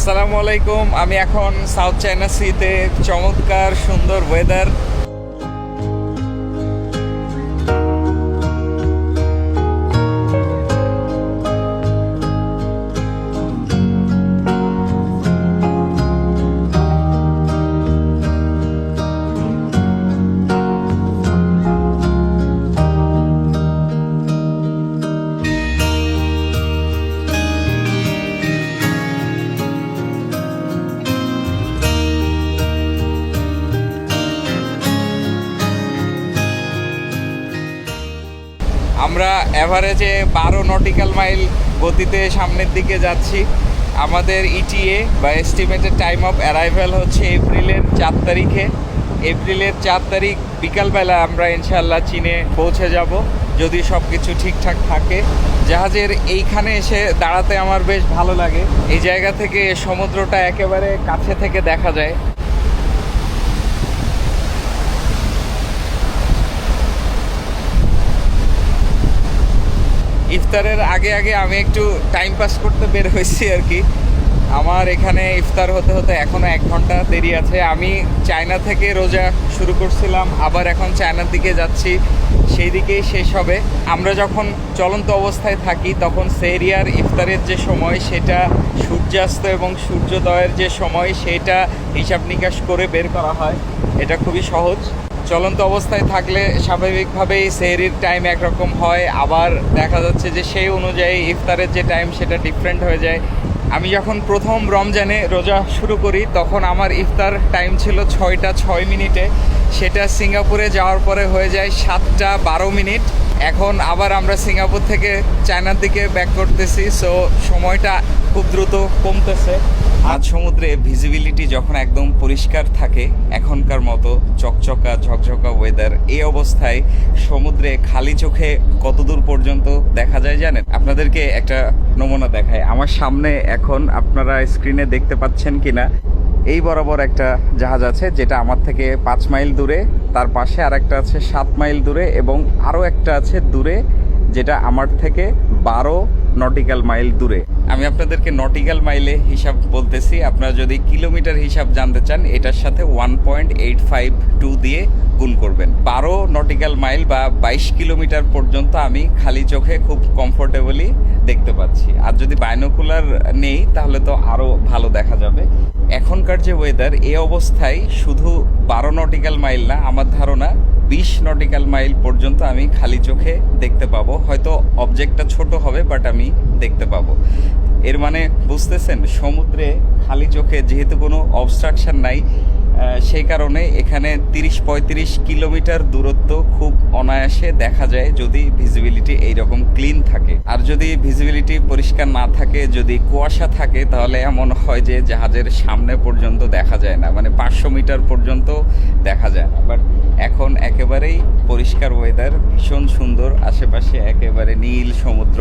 আসসালামু আলাইকুম। আমি এখন সাউথ চায়না সিতে, চমৎকার সুন্দর ওয়েদার। আমরা অ্যাভারেজে 12 নটিক্যাল মাইল গতিতে সামনের দিকে যাচ্ছি। আমাদের ইটিএ বা এস্টিমেটেড টাইম অফ অ্যারাইভাল হচ্ছে এপ্রিলের 4 তারিখে। এপ্রিলের 4 তারিখ বিকালবেলা আমরা ইনশাল্লাহ চীনে পৌঁছে যাব, যদি সব কিছু ঠিকঠাক থাকে। জাহাজের এইখানে এসে দাঁড়াতে আমার বেশ ভালো লাগে। এই জায়গা থেকে সমুদ্রটা একেবারে কাছে থেকে দেখা যায়। ইফতারের আগে আগে আমি একটু টাইম পাস করতে বের হয়েছি আর কি। আমার এখানে ইফতার হতে হতে এখনও 1 ঘন্টা দেরি আছে। আমি চায়না থেকে রোজা শুরু করছিলাম, আবার এখন চায়নার দিকে যাচ্ছি, সেই দিকেই শেষ হবে। আমরা যখন চলন্ত অবস্থায় থাকি তখন সেহরিয়ার ইফতারের যে সময়, সেটা সূর্যাস্ত এবং সূর্যোদয়ের যে সময়, সেটা হিসাব নিকাশ করে বের করা হয়। এটা খুবই সহজ। চলন্ত অবস্থায় থাকলে স্বাভাবিকভাবেই সেহরির টাইম একরকম হয়, আবার দেখা যাচ্ছে যে সেই অনুযায়ী ইফতারের যে টাইম সেটা ডিফারেন্ট হয়ে যায়। আমি যখন প্রথম রমজানে রোজা শুরু করি তখন আমার ইফতার টাইম ছিল 6টা 6 মিনিটে, সেটা সিঙ্গাপুরে যাওয়ার পরে হয়ে যায় 7টা 12 মিনিট। এখন আবার আমরা সিঙ্গাপুর থেকে চায়নার দিকে ব্যাক করতেছি, সো সময়টা খুব দ্রুত কমতেছে। আজ সমুদ্রে ভিজিবিলিটি যখন একদম পরিষ্কার থাকে, এখনকার মতো চকচকা ঝকঝকা ওয়েদার, এই অবস্থায় সমুদ্রে খালি চোখে কতদূর পর্যন্ত দেখা যায় জানেন? আপনাদেরকে একটা নমুনা দেখায়। আমার সামনে এখন আপনারা স্ক্রিনে দেখতে পাচ্ছেন কিনা, এই বরাবর একটা জাহাজ আছে যেটা আমার থেকে 5 মাইল দূরে, তার পাশে আর একটা আছে 7 মাইল দূরে, এবং আরও একটা আছে দূরে যেটা আমার থেকে 12 নটিক্যাল মাইল দূরে। আমি আপনাদেরকে নটিক্যাল মাইলে হিসাব বলতেছি, আপনারা যদি কিলোমিটার হিসাব জানতে চান এটার সাথে 1.852 দিয়ে গুণ করবেন। 12 নটিক্যাল মাইল বা 22 কিলোমিটার পর্যন্ত আমি খালি চোখে খুব কমফোর্টেবলি দেখতে পাচ্ছি। আর যদি বাইনোকুলার নেই তাহলে তো আরও ভালো দেখা যাবে। এখনকার যে ওয়েদার, এই অবস্থায় শুধু 12 নটিক্যাল মাইল না, আমার ধারণা 20 নটিক্যাল মাইল পর্যন্ত আমি খালি চোখে দেখতে পাবো। হয়তো অবজেক্টটা ছোট হবে, বাট আমি দেখতে পাবো। এর মানে বুঝতেছেন, সমুদ্রে খালি চোখে যেহেতু কোনো অবস্ট্রাকশন নাই, সেই কারণে এখানে 30-35 কিলোমিটার দূরত্ব খুব অনায়াসে দেখা যায় যদি ভিজিবিলিটি এইরকম ক্লিন থাকে। আর যদি ভিজিবিলিটি পরিষ্কার না থাকে, যদি কুয়াশা থাকে, তাহলে এমন হয় যে জাহাজের সামনে পর্যন্ত দেখা যায় না, মানে 500 মিটার পর্যন্ত দেখা যায় না। বাট এখন একেবারেই পরিষ্কার ওয়েদার, ভীষণ সুন্দর, আশেপাশে একেবারে নীল সমুদ্র।